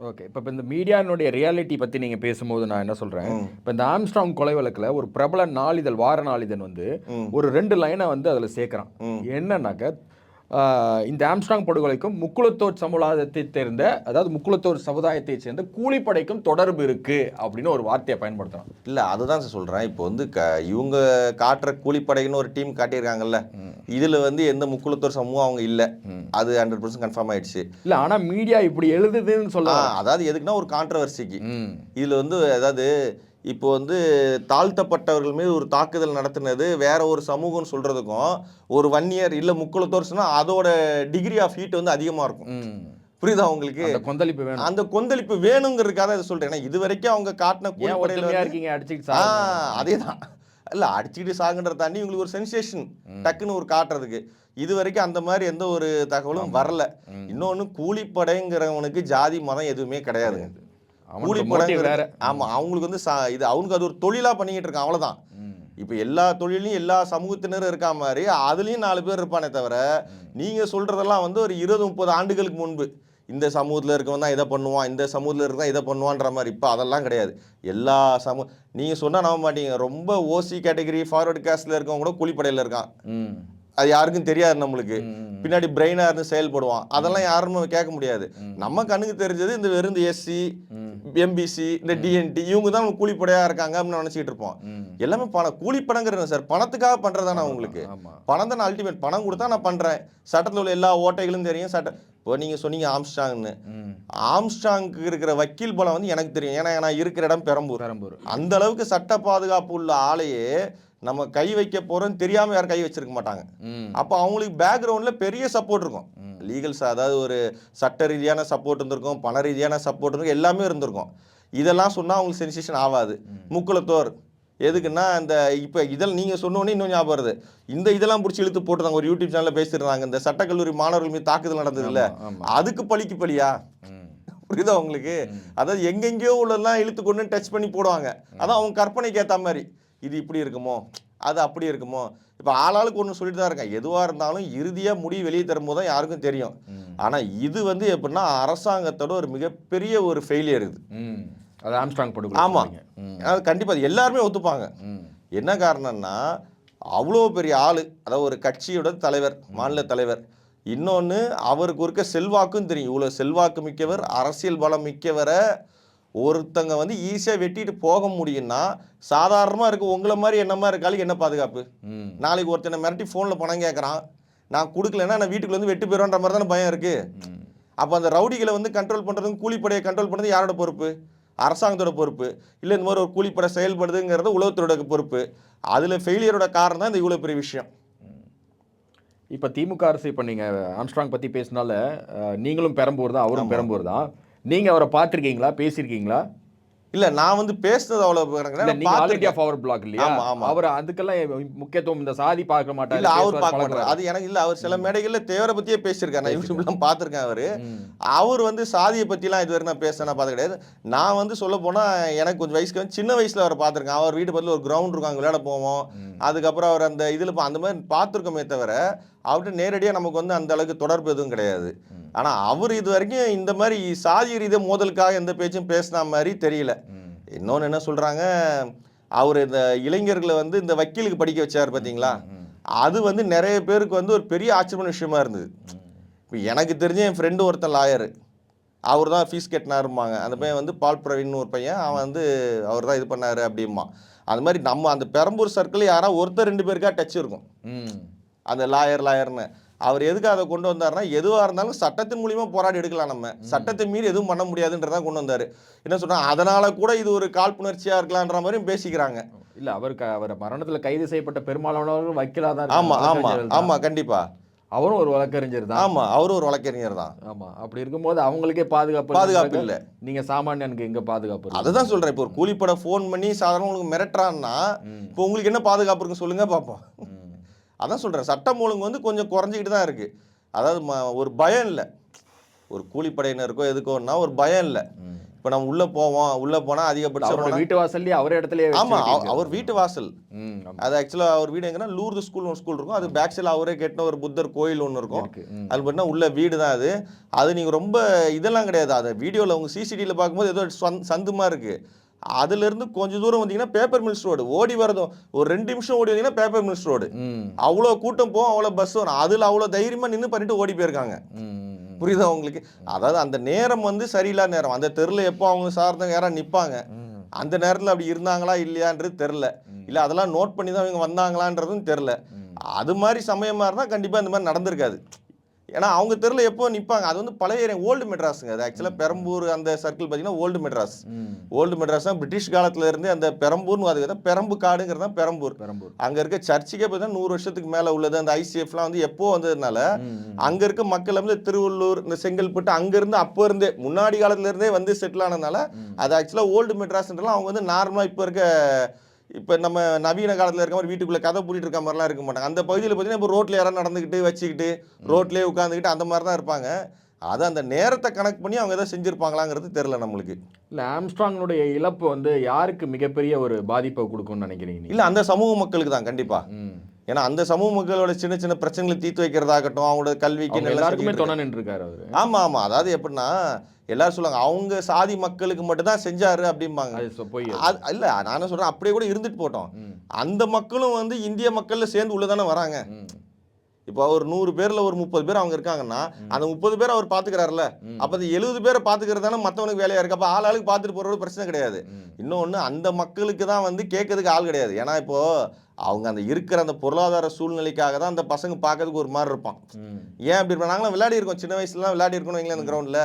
Okay. இப்ப இந்த மீடியானுடைய reality பத்தி நீங்க பேசும்போது நான் என்ன சொல்றேன், இப்ப இந்த ஆம்ஸ்ட்ராங் கொலை வழக்குல ஒரு பிரபல நாளிதழ், வார நாளிதழ் வந்து ஒரு 2 லைன வந்து அதுல சேர்க்கிறான். என்னன்னாக்க, இந்த ஆம்ஸ்ட்ராங் படுகொலைக்கும் முக்குளத்தோர் சமுதாயத்தைச் சேர்ந்த, அதாவது முக்குளத்தோர் சமுதாயத்தைச் சேர்ந்த கூலிப்படைக்கும் தொடர்பு இருக்கு அப்படின்னு ஒரு வார்த்தையை பயன்படுத்துறான். இல்ல அதுதான் சொல்றேன். இப்போ வந்து இவங்க காட்டுற கூலிப்படைன்னு ஒரு டீம் காட்டியிருக்காங்கல்ல, இதுல வந்து எந்த முக்குளத்தோர் சமூகம் அவங்க இல்ல. அது 100% கன்ஃபார்ம் ஆயிடுச்சு. இல்ல ஆனா மீடியா இப்படி எழுதுதுன்னு சொல்ல, அதாவது எதுக்குன்னா ஒரு கான்ட்ரவர்சிக்கு. இதுல வந்து அதாவது இப்போ வந்து தாழ்த்தப்பட்டவர்கள் மீது ஒரு தாக்குதல் நடத்தினது வேற ஒரு சமூகம்னு சொல்றதுக்கும், ஒரு 1 இயர் இல்ல முக்குளத்தோர் சொன்னா அதோட டிகிரி ஆஃப் ஹீட் வந்து அதிகமா இருக்கும். புரியுதா உங்களுக்கு? அந்த கொந்தளிப்பு வேணும். அந்த கொந்தளிப்பு வேணுங்கிறதுக்காக இதை சொல்றேன். ஏன்னா இது வரைக்கும் அவங்க காட்டின கூலிப்படையில இருக்கீங்க அடிச்சுட்டு அதேதான். இல்ல அடிச்சுட்டு சாகுன்றத தாண்டி உங்களுக்கு ஒரு சென்சேஷன் டக்குன்னு ஒரு காட்டுறதுக்கு. இது வரைக்கும் அந்த மாதிரி எந்த ஒரு தகவலும் வரல. இன்னொன்னு கூலிப்படைங்கிறவனுக்கு ஜாதி மதம் எதுவுமே கிடையாது. கூலிப்படைங்கிற ஆமா அவங்களுக்கு வந்து இது அவனுக்கு அது ஒரு தொழிலா பண்ணிக்கிட்டு இருக்கான், அவ்வளவுதான். இப்ப எல்லா தொழிலையும் எல்லா சமூகத்தினரும் இருக்கா மாதிரி அதுலயும் 4 பேர் இருப்பானே தவிர, நீங்க சொல்றதெல்லாம் வந்து ஒரு 20-30 ஆண்டுகளுக்கு முன்பு இந்த சமூகத்தில் இருக்கவன் தான் இதை பண்ணுவான், இந்த சமூகத்தில் இருக்க இதை பண்ணுவான்ற மாதிரி. இப்போ அதெல்லாம் கிடையாது. எல்லா நீங்கள் சொன்னால் நம்ப மாட்டீங்க, ரொம்ப ஓசி கேட்டகரி ஃபார்வர்டு காஸ்டில் இருக்கவங்க கூட கூலிப்படையில் இருக்கான். அது யாருக்கும் தெரியாது நம்மளுக்கு. பின்னாடி பிரெயினாக இருந்து செயல்படுவான். அதெல்லாம் யாருமே கேட்க முடியாது. நம்ம கண்ணுக்கு தெரிஞ்சது இந்த வெறும் இந்த எஸ்சி, எம்பிசி, இந்த டிஎன்டி இவங்க தான் கூலிப்படையாக இருக்காங்க அப்படின்னு நினச்சிக்கிட்டு இருப்போம். எல்லாமே கூலிப்படங்கிறது சார் பணத்துக்காக பண்ணுறதானே அவங்களுக்கு. பணம் தான் அல்டிமேட். பணம் கொடுத்தா நான் பண்ணுறேன். சட்டத்தில் உள்ள எல்லா ஓட்டைகளும் தெரியும். இப்போ நீங்கள் சொன்னீங்க ஆம்ஸ்ட்ராங்னு. ஆம்ஸ்ட்ராங்க்கு இருக்கிற வக்கீல் பலம் வந்து எனக்கு தெரியும். ஏன்னா நான் இருக்கிற இடம் பெரம்பூர். அந்த அளவுக்கு சட்ட பாதுகாப்பு உள்ள ஆளையே நம்ம கை வைக்க போறோம்னு தெரியாம யாரும் கை வச்சிருக்க மாட்டாங்க. அப்போ அவங்களுக்கு பேக்ரவுண்ட்ல பெரிய சப்போர்ட் இருக்கும். லீகல்ஸ் அதாவது ஒரு சட்ட ரீதியான சப்போர்ட் இருந்திருக்கும், பண ரீதியான சப்போர்ட் இருக்கும், எல்லாமே இருந்திருக்கும். இதெல்லாம் சொன்னா அவங்களுக்கு சென்சேஷன் ஆகாது. முக்குளத்தோர் எதுக்குன்னா இந்த இப்போ இதெல்லாம் நீங்கள் சொன்னோன்னே இன்னும் ஞாபகம் வருது. இதெல்லாம் பிடிச்சி இழுத்து போட்டுருந்தாங்க. ஒரு யூடியூப் சேனலில் பேசியிருந்தாங்க. இந்த சட்டக்கல்லூரி மாணவர்கள் மீது தாக்குதல் நடந்தது இல்லை, அதுக்கு பழிக்கு பழியா? புரியுதா உங்களுக்கு? அதாவது எங்கெங்கேயோ உள்ளதெல்லாம் இழுத்து கொண்டு டச் பண்ணி போடுவாங்க. அதான் அவங்க கற்பனைக்கு ஏற்ற மாதிரி இது இப்படி இருக்குமோ, அது அப்படி இருக்குமோ. இப்போ ஆளாளுக்கு ஒன்று சொல்லிட்டு தான் இருக்கேன். எதுவாக இருந்தாலும் இறுதியாக முடிவு வெளியே தரும்போது தான் யாருக்கும் தெரியும். ஆனால் இது வந்து எப்படின்னா அரசாங்கத்தோட ஒரு மிகப்பெரிய ஒரு ஃபெயிலியர் இது. அது ஆம்ஸ்ட்ராங் படுகொலை. ஆமாம், அது கண்டிப்பாக எல்லாருமே ஒத்துப்பாங்க. என்ன காரணம்னா அவ்வளோ பெரிய ஆள், அதாவது ஒரு கட்சியோட தலைவர், மாநில தலைவர். இன்னொன்று அவருக்கு இருக்க செல்வாக்கும் தெரியும். இவ்வளோ செல்வாக்கு மிக்கவர், அரசியல் பலம் மிக்கவரை ஒருத்தங்க வந்து ஈஸியாக வெட்டிட்டு போக முடியும்னா சாதாரணமாக இருக்குது. உங்களை மாதிரி என்ன மாதிரி இருக்காலும் என்ன பாதுகாப்பு? நாளைக்கு ஒருத்தனை மிரட்டி ஃபோனில் பணம் கேட்குறான், நான் கொடுக்கலன்னா நான் வீட்டுக்குள்ள வந்து வெட்டி போயிடுன்ற மாதிரி தானே பயம் இருக்குது. அப்போ அந்த ரவுடிகளை வந்து கண்ட்ரோல் பண்ணுறதும் கூலிப்படையை கண்ட்ரோல் பண்ணுறது யாரோட பொறுப்பு? அரசாங்கத்தோட பொறுப்பு. இல்லை இந்த மாதிரி ஒரு கூலிப்படை செயல்படுதுங்கிறது உளவுத்துறையோட பொறுப்பு. அதில் ஃபெயிலியரோட காரணம் தான் இந்த இவ்வளோ பெரிய விஷயம். இப்போ திமுக அரசு, இப்போ நீங்கள் ஆம்ஸ்ட்ராங் பற்றி பேசினால நீங்களும் பெரம்பூர் தான், அவரும் பெரம்பூர் தான். நீங்கள் அவரை பார்த்துருக்கீங்களா, பேசியிருக்கீங்களா? இல்ல நான் வந்து பேசுறது அவ்வளவு அவர் அதுக்கெல்லாம் முக்கியத்துவம் இந்த சாதி பார்க்க மாட்டாரு. இல்ல அவர் பார்க்க மாட்டாரு. அது எனக்கு இல்ல. அவர் சில மேடைகள்ல தேவரை பத்தியே பேசியிருக்காரு. நான் யூடியூப்லாம் பார்த்திருக்கேன். அவர் வந்து சாதியை பத்திலாம் இதுவரை நான் பேசினா பார்த்து கிடையாது. நான் வந்து சொல்ல போனா எனக்கு கொஞ்சம் வயசுக்கு வந்து சின்ன வயசுல அவரை பார்த்திருக்கேன். அவர் வீட்டு பக்கத்துல ஒரு கிரவுண்ட் இருக்கும், அங்கே விளையாட போவோம். அதுக்கப்புறம் அவர் அந்த இதுல அந்த மாதிரி பார்த்துருக்கோமே தவிர அவர்கிட்ட நேரடியாக நமக்கு வந்து அந்த அளவுக்கு தொடர்பு எதுவும் கிடையாது. ஆனால் அவர் இது வரைக்கும் இந்த மாதிரி சாதி ரீதியாக மோதலுக்காக எந்த பேச்சும் பேசின மாதிரி தெரியல. இன்னொன்று என்ன சொல்கிறாங்க, அவர் இந்த இளைஞர்களை வந்து இந்த வக்கீலுக்கு படிக்க வச்சார் பார்த்தீங்களா, அது வந்து நிறைய பேருக்கு வந்து ஒரு பெரிய ஆச்சரியமான விஷயமா இருந்தது. இப்போ எனக்கு தெரிஞ்ச என் ஃப்ரெண்டு ஒருத்தன் லாயரு, அவர் தான் ஃபீஸ் கட்டினாருமாங்க. அந்த பையன் வந்து பால் பிரவீன் ஒரு பையன், அவன் வந்து அவர் தான் இது பண்ணார் அப்படிமா. அது மாதிரி நம்ம அந்த பெரம்பூர் சர்க்கிள் யாராவது ஒருத்தர் 2 பேருக்கா டச் இருக்கும் அந்த லாயர்னு. அவர் எதுக்கு அதை கொண்டு வந்தாருன்னா, எதுவாக இருந்தாலும் சட்டத்தின் மூலியமா போராடி எடுக்கலாம், நம்ம சட்டத்தை மீறி எதுவும் பண்ண முடியாதுன்றதான் கொண்டு வந்தாரு. என்ன சொன்னா, அதனால கூட இது ஒரு காழ்ப்புணர்ச்சியா இருக்கலான்ற மாதிரியும் பேசிக்கிறாங்க. இல்ல அவருக்கு அவர் மரணத்தில் கைது செய்யப்பட்ட பெரும்பாலானவர்கள் வக்கீலாதான். ஆமா ஆமா ஆமா கண்டிப்பா. அவரும் ஒரு வழக்கறிஞர் தான். ஆமா அவரும் ஒரு வழக்கறிஞர் தான். ஆமா, அப்படி இருக்கும்போது அவங்களுக்கே பாதுகாப்பு இல்லை. நீங்க சாமானியனுக்கு எங்க பாதுகாப்பு? அதுதான் சொல்றேன். இப்போ ஒரு கூலிப்பட ஃபோன் பண்ணி சாதாரண உங்களுக்கு மிரட்டுறான்னா இப்போ உங்களுக்கு என்ன பாதுகாப்பு இருக்குன்னு சொல்லுங்க பார்ப்போம். அதான் சொல்கிறேன், சட்டம் ஒழுங்கு வந்து கொஞ்சம் குறைஞ்சிக்கிட்டு தான் இருக்குது. அதாவது ஒரு பயம் இல்லை. ஒரு கூலிப்படையினருக்கோ எதுக்கோன்னா ஒரு பயம் இல்லை. இப்போ நம்ம உள்ள போவோம், உள்ள போனா அதிகபட்சம் அவரோட வீட்டு வாசல்லே அவர் இடத்துலயே ஆமா அவர் வீட்டு வாசல். ஆமா. அது ஆக்சுவலாக அவர் வீடு எங்கன்னா லூர்து ஸ்கூல் ஒரு ஸ்கூல் இருக்கும். அது பேக் சைடில் அவரே கட்டின ஒரு புத்தர் கோயில் ஒன்று இருக்கும். அது பார்த்தீங்கன்னா உள்ள வீடு தான் அது. அது நீங்கள் ரொம்ப இதெல்லாம் கிடையாது. அதை வீடியோவில் உங்கள் சிசிடிவியில் பார்க்கும்போது ஏதோ சந்துமா இருக்கு. அதுலேருந்து கொஞ்சம் தூரம் வந்தீங்கன்னா பேப்பர் மில்ஸ் ரோடு ஓடி வரதும் ஒரு 2 நிமிஷம் ஓடி வந்தீங்கன்னா பேப்பர் மில்ஸ் ரோடு. அவ்வளோ கூட்டம் போகும், அவ்வளோ பஸ் வரும். அதில் அவ்வளோ தைரியமாக நின்று பண்ணிட்டு ஓடி போயிருக்காங்க. புரியுதா உங்களுக்கு? அதாவது அந்த நேரம் வந்து சரியில்லாத நேரம். அந்த தெருவில் எப்போ அவங்க சார்ந்தவங்க யாராவது நிற்பாங்க, அந்த நேரத்தில் அப்படி இருந்தாங்களா இல்லையான்றது தெரில. இல்லை அதெல்லாம் நோட் பண்ணி தான் இவங்க வந்தாங்களான்றதும் தெரில. அது மாதிரி சமயமாக இருந்தால் கண்டிப்பாக இந்த மாதிரி நடந்திருக்காது. ஏன்னா அவங்க தெருவில் எப்போ நிற்பாங்க. அது வந்து பழைய ஓல்டு மெட்ராஸுங்க. அது ஆக்சுவலாக பெரம்பூர் அந்த சர்க்கிள் பார்த்தீங்கன்னா ஓல்டு மெட்ராஸ். ஓல்டு மெட்ராஸ் தான் பிரிட்டிஷ் காலத்துல இருந்து அந்த பெரம்பூர்னு அது பெரம்பு காடுங்கிறது தான் பெரம்பூர். அங்கே இருக்க சர்ச்சுக்கே பார்த்தீங்கன்னா 100 வருஷத்துக்கு மேலே உள்ளது. அந்த ஐசிஎஃப்லாம் வந்து எப்போ வந்ததுனால அங்கே இருக்க மக்கள் வந்து திருவள்ளூர் இந்த செங்கல்பட்டு அங்கேருந்து அப்போ இருந்தே முன்னாடி காலத்துல இருந்தே வந்து செட்டில் ஆனதுனால அது ஆக்சுவலாக ஓல்டு மெட்ராஸ்ன்றலாம் அவங்க வந்து நார்மலாக இப்போ இருக்க இப்போ நம்ம நவீன காலத்தில் இருக்க மாதிரி வீட்டுக்குள்ளே கதை பூட்டிட்டு இருக்க மாதிரிலாம் இருக்க மாட்டாங்க. அந்த பகுதியில் பார்த்தீங்கன்னா இப்போ ரோட்டில் யாராவது நடந்துக்கிட்டு வச்சுக்கிட்டு ரோட்லேயே உட்காந்துக்கிட்டு அந்த மாதிரி தான் இருப்பாங்க. அது அந்த நேரத்தை கணக்கு பண்ணி அவங்க எதாவது செஞ்சுருப்பாங்களாங்கிறது தெரில நம்மளுக்கு. இல்லை ஆம்ஸ்ட்ராங்கினுடைய இழப்பு வந்து யாருக்கு மிகப்பெரிய ஒரு பாதிப்பை கொடுக்கும்னு நினைக்கிறீங்க? இல்லை அந்த சமூக மக்களுக்கு தான் கண்டிப்பாக. ஏன்னா அந்த சமூக மக்களோட சின்ன சின்ன பிரச்சனைகளை தீர்த்து வைக்கிறதாகட்டும், அவங்களோட கல்விக்கு எல்லாருக்குமே துணை நின்றுருக்காரு அவர். ஆமாம் ஆமாம். அதாவது எப்படின்னா எல்லாரும் சொல்லுவாங்க அவங்க சாதி மக்களுக்கு மட்டும் தான் செஞ்சாரு அப்படிம்பாங்க. இல்லை நானே சொல்கிறேன் அப்படியே கூட இருந்துட்டு போட்டோம். அந்த மக்களும் வந்து இந்திய மக்களில் சேர்ந்து உள்ளதானே வராங்க. இப்போ ஒரு 100 பேரில் ஒரு 30 பேர் அவங்க இருக்காங்கன்னா அந்த 30 பேர் அவர் பார்த்துக்கிறாருல. அப்போ அந்த 70 பேரை பார்த்துக்கிறது தானே மற்றவனுக்கு வேலையாக இருக்குது. அப்போ ஆளுக்கு பார்த்துட்டு போகிறது பிரச்சனை கிடையாது. இன்னொன்று அந்த மக்களுக்கு தான் வந்து கேட்கறதுக்கு ஆள் கிடையாது. ஏன்னா இப்போது அவங்க அந்த இருக்கிற அந்த பொருளாதார சூழ்நிலைக்காக தான் அந்த பசங்க பார்க்கறதுக்கு ஒரு மாதிரி இருப்பான். ஏன் அப்படி இருப்பான்? நாங்களாம் விளையாடி இருக்கோம், சின்ன வயசுலாம் விளையாடி இருக்கணும் வைங்களேன். அந்த கிரவுண்டில்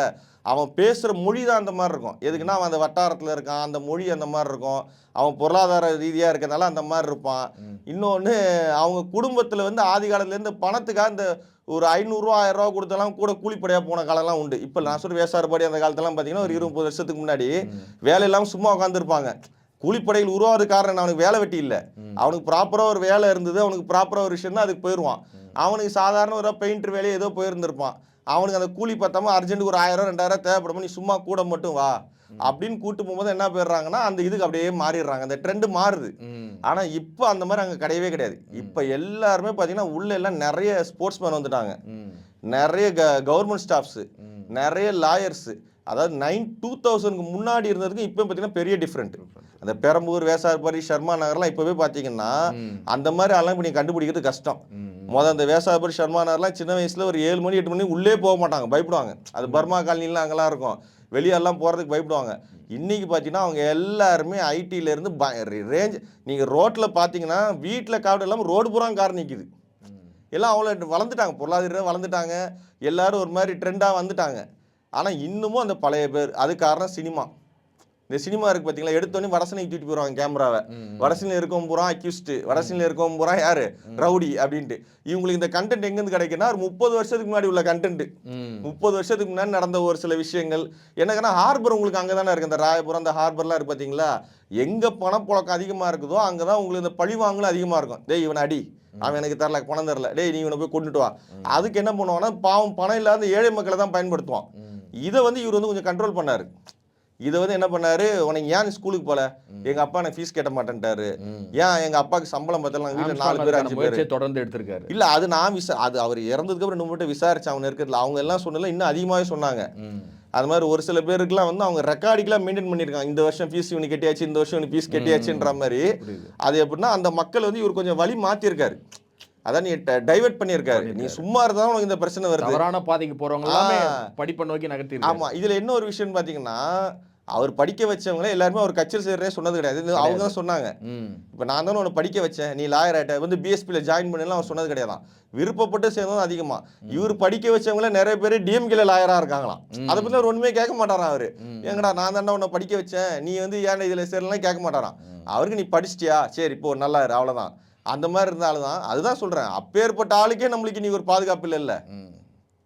அவன் பேசுகிற மொழி தான் அந்த மாதிரி இருக்கும். எதுக்குன்னா அவன் அந்த வட்டாரத்தில் இருக்கான், அந்த மொழி அந்த மாதிரி இருக்கும். அவன் பொருளாதார ரீதியாக இருக்கிறதுனால அந்த மாதிரி இருப்பான். இன்னொன்று அவங்க குடும்பத்தில் வந்து ஆதி காலத்துலேருந்து பணத்துக்காக இந்த ஒரு 500 ரூபா 1000 ரூபா கொடுத்தெல்லாம் கூட கூலிப்படையாக போன காலம்லாம் உண்டு. இப்போ நான் சொல்கிற வேசாறுபாடி அந்த காலத்தெல்லாம் பார்த்தீங்கன்னா ஒரு 20-30 வருஷத்துக்கு முன்னாடி வேலை இல்லாமல் சும்மா உட்காந்துருப்பாங்க. கூலிப்படையில் உருவாவது காரணம் அவனுக்கு வேலை வெட்டி இல்லை, அவனுக்கு ப்ராப்பராக ஒரு வேலை இருந்தது, அவனுக்கு ப்ராப்பராக ஒரு விஷயம் தான், அதுக்கு போயிடுவான். அவனுக்கு சாதாரண ஒரு பெயிண்டர் வேலையை ஏதோ போயிருந்திருப்பான். அவனுக்கு அந்த கூலி பத்தாம அர்ஜென்ட்டுக்கு ஒரு 1000 2000 தேவைப்படும், நீ சும்மா கூட மட்டும் வா அப்படின்னு கூட்டு போகும்போது என்ன போயிடுறாங்கன்னா அந்த இதுக்கு அப்படியே மாறிடுறாங்க. அந்த ட்ரெண்டு மாறுது. ஆனால் இப்போ அந்த மாதிரி அங்கே கிடையவே கிடையாது. இப்போ எல்லாருமே பார்த்தீங்கன்னா உள்ள எல்லாம் நிறைய ஸ்போர்ட்ஸ் மேன் வந்துட்டாங்க, நிறைய கவர்மெண்ட் ஸ்டாஃப்ஸு, நிறைய லாயர்ஸு. அதாவது 2000க்கு முன்னாடி இருந்ததுக்கு இப்போ பார்த்தீங்கன்னா பெரிய டிஃப்ரெண்ட். அந்த பெரம்பூர் வேசாறுபாடி ஷர்மா நகர்லாம் இப்போவே பார்த்தீங்கன்னா அந்த மாதிரி ஆள்லாம் இப்போ நீங்கள் கண்டுபிடிக்கிறது கஷ்டம். அந்த வேசாறுபாடி ஷர்மா நகர்லாம் சின்ன வயசில் ஒரு 7 மணி 8 மணி உள்ளே போக மாட்டாங்க, பயப்படுவாங்க. அது பர்மா காலனிலாம் அங்கெல்லாம் இருக்கும், வெளியெல்லாம் போகிறதுக்கு பயப்படுவாங்க. இன்றைக்கி பார்த்தீங்கன்னா அவங்க எல்லாருமே ஐடியிலேருந்து ரேஞ்ச். நீங்கள் ரோட்டில் பார்த்தீங்கன்னா வீட்டில் காடு இல்லாமல் ரோடு பூரா கார் நிற்கிது. எல்லாம் அவ்வளோ வளர்ந்துட்டாங்க, பொருளாதாரம் வளர்ந்துட்டாங்க, எல்லோரும் ஒரு மாதிரி ட்ரெண்டாக வந்துட்டாங்க. ஆனால் இன்னமும் அந்த பழைய பேர். அது காரணம் சினிமா. இந்த சினிமா இருக்குது பார்த்தீங்களா, எடுத்தோடனே வடசனைக்கு தூக்கிட்டு போயிடுவாங்க கேமராவை. வடசனையில் இருக்கவும் பூரா அக்யூஸ்டு, வடசனையில் இருக்கவும் பூரா யார் ரவுடி அப்படின்ட்டு. இவங்களுக்கு இந்த கண்டென்ட் எங்கேருந்து கிடைக்குன்னா ஒரு 30 வருஷத்துக்கு முன்னாடி உள்ள கண்டென்ட். 30 வருஷத்துக்கு முன்னாடி நடந்த ஒரு சில விஷயங்கள். என்னங்கன்னா ஹார்பர் உங்களுக்கு அங்கே தானே இருக்குது, இந்த ராயபுரம் அந்த ஹார்பர்லாம் இருக்குது பார்த்தீங்களா. எங்கே பணப்புழக்கம் அதிகமாக இருக்குதோ அங்கே தான் உங்களுக்கு இந்த பழிவாங்கலும் அதிகமாக இருக்கும். டேய் இவன் அடி, அவன் எனக்கு தரல, பணம் தரல, டேய் நீ இவனை போய் கொண்டுட்டு வா. அதுக்கு என்ன பண்ணுவான்னா பாவம் பணம் இல்லாத ஏழை மக்களை தான் பயன்படுத்துவான். இதை வந்து இவர் வந்து கொஞ்சம் கண்ட்ரோல் பண்ணார். இதை வந்து என்ன பண்ணாரு, உனக்கு ஏன் ஸ்கூலுக்கு போல, எங்க அப்பா எனக்கு ஃபீஸ் கேட்ட மாட்டேன்ட்டாரு, ஏன் எங்க அப்பாவுக்கு சம்பளம் பார்த்தலாம் வீட்டில் 4 பேர் 5 பேர் தொடர்ந்து எடுத்திருக்காரு. இல்லை அது நான் அது அவர் இறந்ததுக்கு அப்புறம் நம்மகிட்ட விசாரிச்சு அவன் இருக்கிறதுல அவங்க எல்லாம் சொன்னதில்ல, இன்னும் அதிகமாகவே சொன்னாங்க. அது மாதிரி ஒரு சில பேருக்குலாம் வந்து அவங்க ரெக்கார்டிக்கெலாம் மெயின்டைன் பண்ணியிருக்காங்க. இந்த வருஷம் ஃபீஸ் இவனு கட்டியாச்சு, இந்த வருஷம் இவனு ஃபீஸ் கட்டியாச்சுன்ற மாதிரி. அது எப்படின்னா அந்த மக்கள் வந்து இவர் கொஞ்சம் வழி மாற்றிருக்காரு. அதான் நீ டைவர்ட் பண்ணியிருக்காரு. நீ சும்மா இருந்தாலும் உனக்கு இந்த பிரச்சனை வருது. தவறான பாதைக்கு போறவங்க எல்லாமே படிப்பை நோக்கி நகர்த்தி. ஆமா, இதுல என்ன ஒரு விஷயம் பாத்தீங்கன்னா அவர் படிக்க வச்சவங்களே எல்லாருமே அவர் கட்சியில் சேர்றே சொன்னது கிடையாது. அவங்க தான் சொன்னாங்க, இப்போ நான் தானே உன்னை படிக்க வச்சேன், நீ லாயர் ஆகிட்ட வந்து பிஎஸ்பியில் ஜாயின் பண்ணலாம் அவர் சொன்னது கிடையாதான். விருப்பப்பட்டு சேர்ந்ததும் அதிகமாக. இவர் படிக்க வச்சவங்களே நிறைய பேர் டிஎம்கேல லாயராக இருக்காங்களாம். அதை பற்றி அவர் ஒன்றுமே கேட்க மாட்டாராம். அவர் எங்கடா நான் தானே உன்னை படிக்க வச்சேன், நீ வந்து ஏன் இதில் சேரலாம் கேட்க மாட்டாராம். அவருக்கு நீ படிச்சிட்டியா, சரி இப்போ நல்லா இரு, அவ்வளோதான். அந்த மாதிரி இருந்தாலும் தான் அதுதான் சொல்கிறேன், அப்பேற்பட்ட ஆளுக்கே நம்மளுக்கு நீ ஒரு பாதுகாப்பு இல்லை.